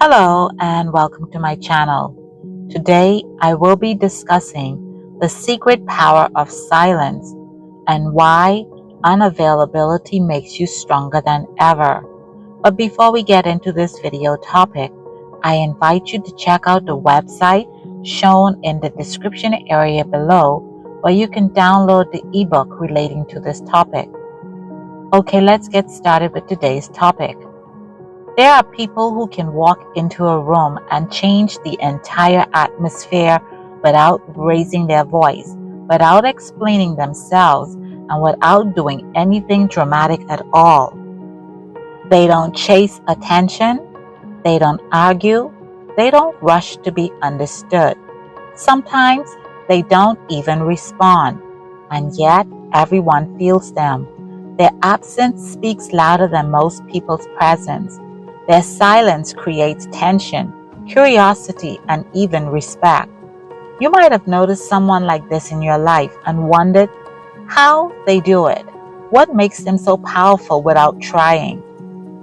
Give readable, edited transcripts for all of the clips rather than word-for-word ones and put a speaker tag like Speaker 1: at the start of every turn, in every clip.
Speaker 1: Hello and welcome to my channel. Today I will be discussing the secret power of silence and why unavailability makes you stronger than ever. But before we get into this video topic, I invite you to check out the website shown in the description area below where you can download the ebook relating to this topic. Okay, let's get started with today's topic. There are people who can walk into a room and change the entire atmosphere without raising their voice, without explaining themselves, and without doing anything dramatic at all. They don't chase attention, they don't argue, they don't rush to be understood. Sometimes they don't even respond, and yet everyone feels them. Their absence speaks louder than most people's presence. Their silence creates tension, curiosity, and even respect. You might have noticed someone like this in your life and wondered how they do it. What makes them so powerful without trying?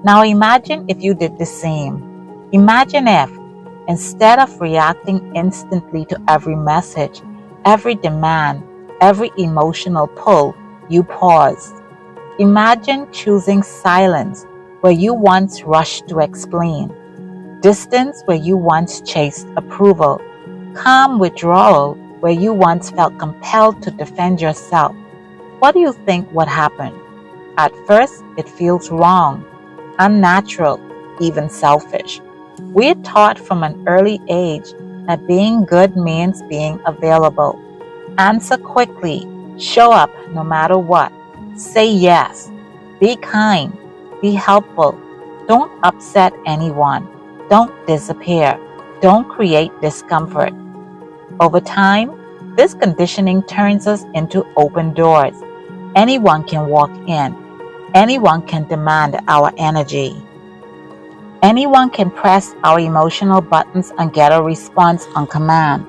Speaker 1: Now imagine if you did the same. Imagine if, instead of reacting instantly to every message, every demand, every emotional pull, you paused. Imagine choosing silence where you once rushed to explain, distance where you once chased approval, calm withdrawal where you once felt compelled to defend yourself. What do you think would happen? At first, it feels wrong, unnatural, even selfish. We're taught from an early age that being good means being available. Answer quickly, show up no matter what, say yes, be kind, be helpful. Don't upset anyone. Don't disappear. Don't create discomfort. Over time, this conditioning turns us into open doors. Anyone can walk in. Anyone can demand our energy. Anyone can press our emotional buttons and get a response on command.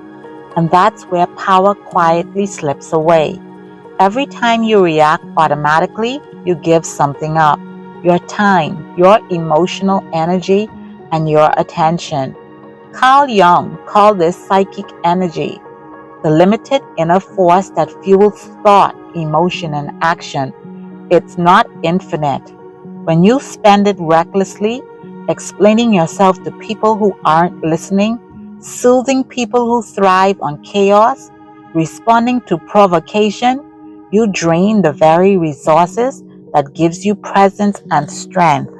Speaker 1: And that's where power quietly slips away. Every time you react automatically, you give something up. Your time, your emotional energy, and your attention. Carl Jung called this psychic energy, the limited inner force that fuels thought, emotion, and action. It's not infinite. When you spend it recklessly, explaining yourself to people who aren't listening, soothing people who thrive on chaos, responding to provocation, you drain the very resources that gives you presence and strength.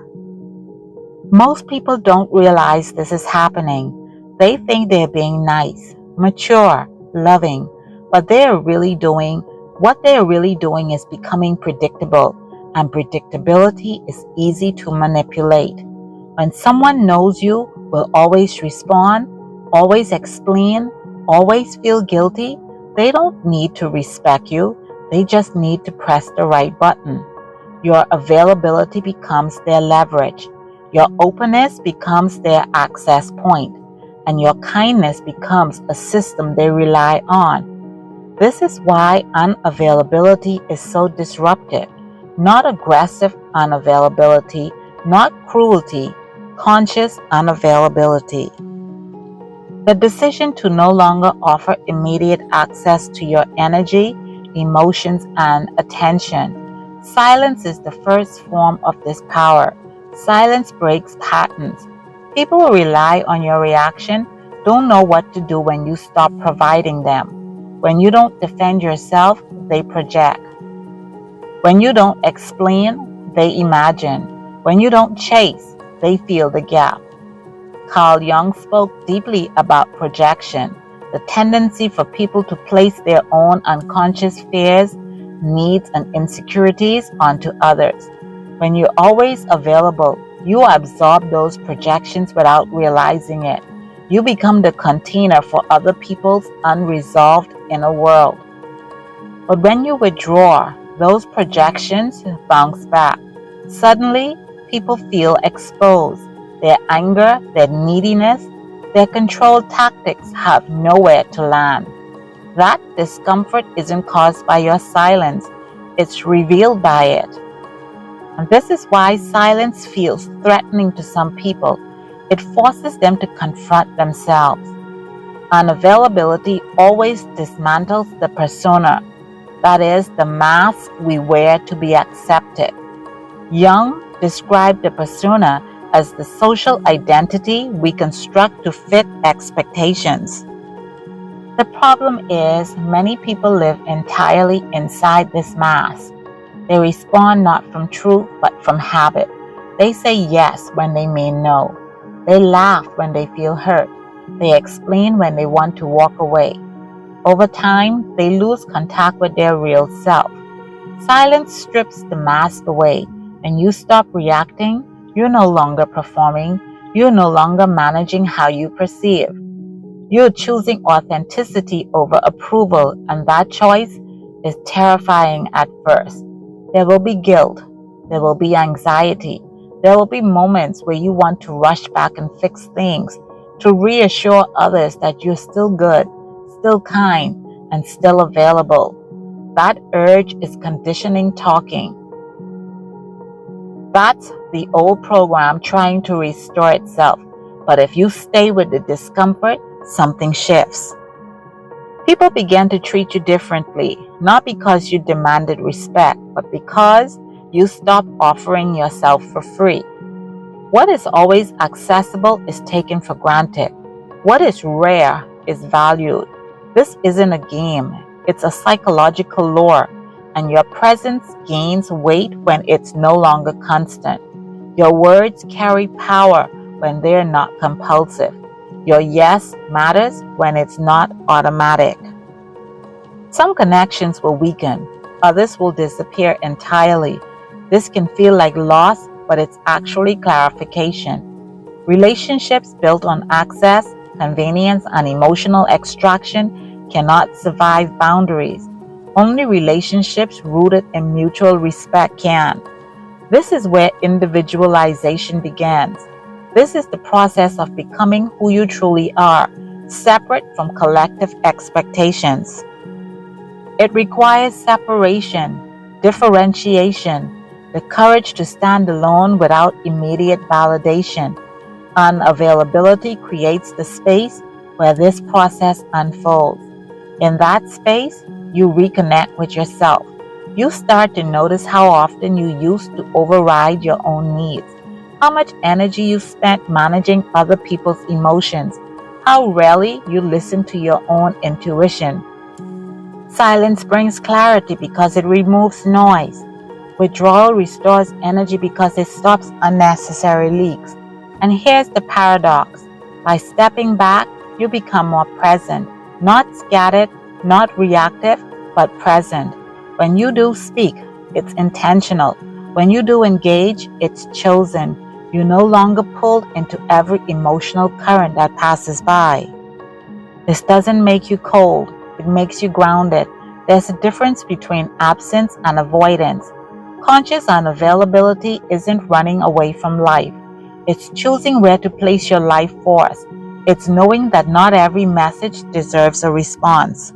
Speaker 1: Most people don't realize this is happening. They think they're being nice, mature, loving, but what they're really doing is becoming predictable, and predictability is easy to manipulate. When someone knows you will always respond, always explain, always feel guilty, they don't need to respect you, they just need to press the right button. Your availability becomes their leverage. Your openness becomes their access point. And your kindness becomes a system they rely on. This is why unavailability is so disruptive. Not aggressive unavailability, not cruelty, conscious unavailability. The decision to no longer offer immediate access to your energy, emotions, and attention. Silence is the first form of this power. Silence breaks patterns. People who rely on your reaction don't know what to do when you stop providing them. When you don't defend yourself, they project. When you don't explain, they imagine. When you don't chase, they fill the gap. Carl Jung spoke deeply about projection, the tendency for people to place their own unconscious fears, needs, and insecurities onto others. When you're always available, you absorb those projections without realizing it. You become the container for other people's unresolved inner world. But when you withdraw, those projections bounce back. Suddenly, people feel exposed. Their anger, their neediness, their control tactics have nowhere to land. That discomfort isn't caused by your silence, it's revealed by it. And this is why silence feels threatening to some people. It forces them to confront themselves. Unavailability always dismantles the persona, that is, the mask we wear to be accepted. Jung described the persona as the social identity we construct to fit expectations. The problem is, many people live entirely inside this mask. They respond not from truth but from habit. They say yes when they mean no. They laugh when they feel hurt. They explain when they want to walk away. Over time, they lose contact with their real self. Silence strips the mask away. When you stop reacting, you're no longer performing. You're no longer managing how you perceive. You're choosing authenticity over approval, and that choice is terrifying at first. There will be guilt. There will be anxiety. There will be moments where you want to rush back and fix things, to reassure others that you're still good, still kind, and still available. That urge is conditioning talking. That's the old program trying to restore itself. But if you stay with the discomfort, something shifts. People began to treat you differently, not because you demanded respect, but because you stopped offering yourself for free. What is always accessible is taken for granted. What is rare is valued. This isn't a game, it's a psychological law, and your presence gains weight when it's no longer constant. Your words carry power when they're not compulsive. Your yes matters when it's not automatic. Some connections will weaken, others will disappear entirely. This can feel like loss, but it's actually clarification. Relationships built on access, convenience, and emotional extraction cannot survive boundaries. Only relationships rooted in mutual respect can. This is where individualization begins. This is the process of becoming who you truly are, separate from collective expectations. It requires separation, differentiation, the courage to stand alone without immediate validation. Unavailability creates the space where this process unfolds. In that space, you reconnect with yourself. You start to notice how often you used to override your own needs, how much energy you spent managing other people's emotions, how rarely you listen to your own intuition. Silence brings clarity because it removes noise. Withdrawal restores energy because it stops unnecessary leaks. And here's the paradox. By stepping back, you become more present, not scattered, not reactive, but present. When you do speak, it's intentional. When you do engage, it's chosen. You're no longer pulled into every emotional current that passes by. This doesn't make you cold, it makes you grounded. There's a difference between absence and avoidance. Conscious unavailability isn't running away from life. It's choosing where to place your life force. It's knowing that not every message deserves a response.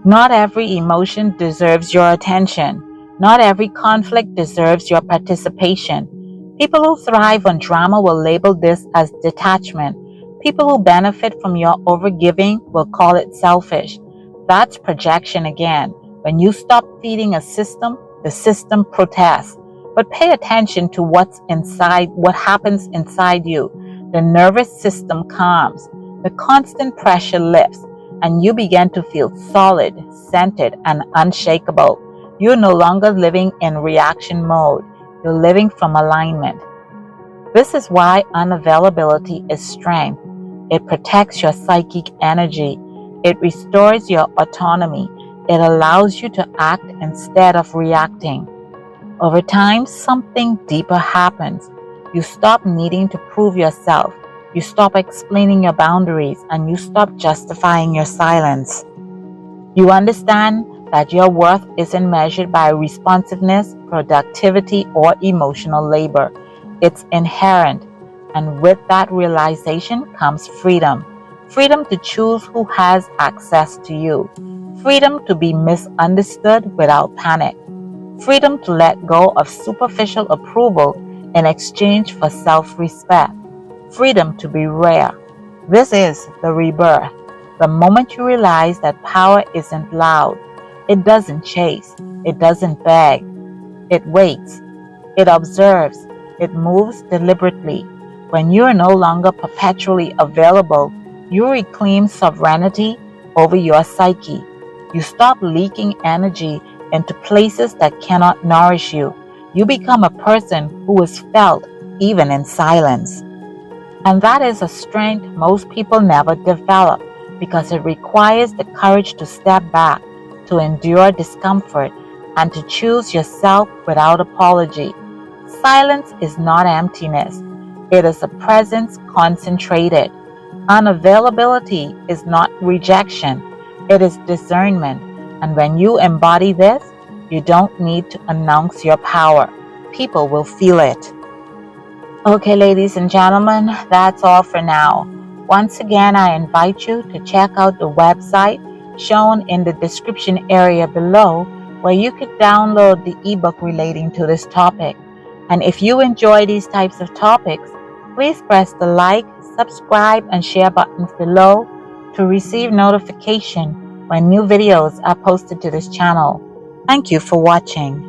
Speaker 1: Not every emotion deserves your attention. Not every conflict deserves your participation. People who thrive on drama will label this as detachment. People who benefit from your overgiving will call it selfish. That's projection again. When you stop feeding a system, the system protests. But pay attention to what's inside, what happens inside you. The nervous system calms. The constant pressure lifts, and you begin to feel solid, centered, and unshakable. You're no longer living in reaction mode. You're living from alignment. This is why unavailability is strength. It protects your psychic energy. It restores your autonomy. It allows you to act instead of reacting. Over time, something deeper happens. You stop needing to prove yourself. You stop explaining your boundaries, and you stop justifying your silence. You understand that your worth isn't measured by responsiveness, productivity, or emotional labor. It's inherent. And with that realization comes freedom. Freedom to choose who has access to you. Freedom to be misunderstood without panic. Freedom to let go of superficial approval in exchange for self-respect, freedom to be rare. This is the rebirth. The moment you realize that power isn't loud, it doesn't chase, it doesn't beg, it waits, it observes, it moves deliberately. When you are no longer perpetually available, you reclaim sovereignty over your psyche. You stop leaking energy into places that cannot nourish you. You become a person who is felt even in silence. And that is a strength most people never develop because it requires the courage to step back, to endure discomfort, and to choose yourself without apology. Silence is not emptiness, it is a presence concentrated. Unavailability is not rejection, it is discernment. And when you embody this, you don't need to announce your power. People will feel it. Okay, ladies and gentlemen, that's all for now. Once again, I invite you to check out the website shown in the description area below, where you could download the ebook relating to this topic. And if you enjoy these types of topics, please press the like, subscribe, and share buttons below to receive notification when new videos are posted to this channel. Thank you for watching.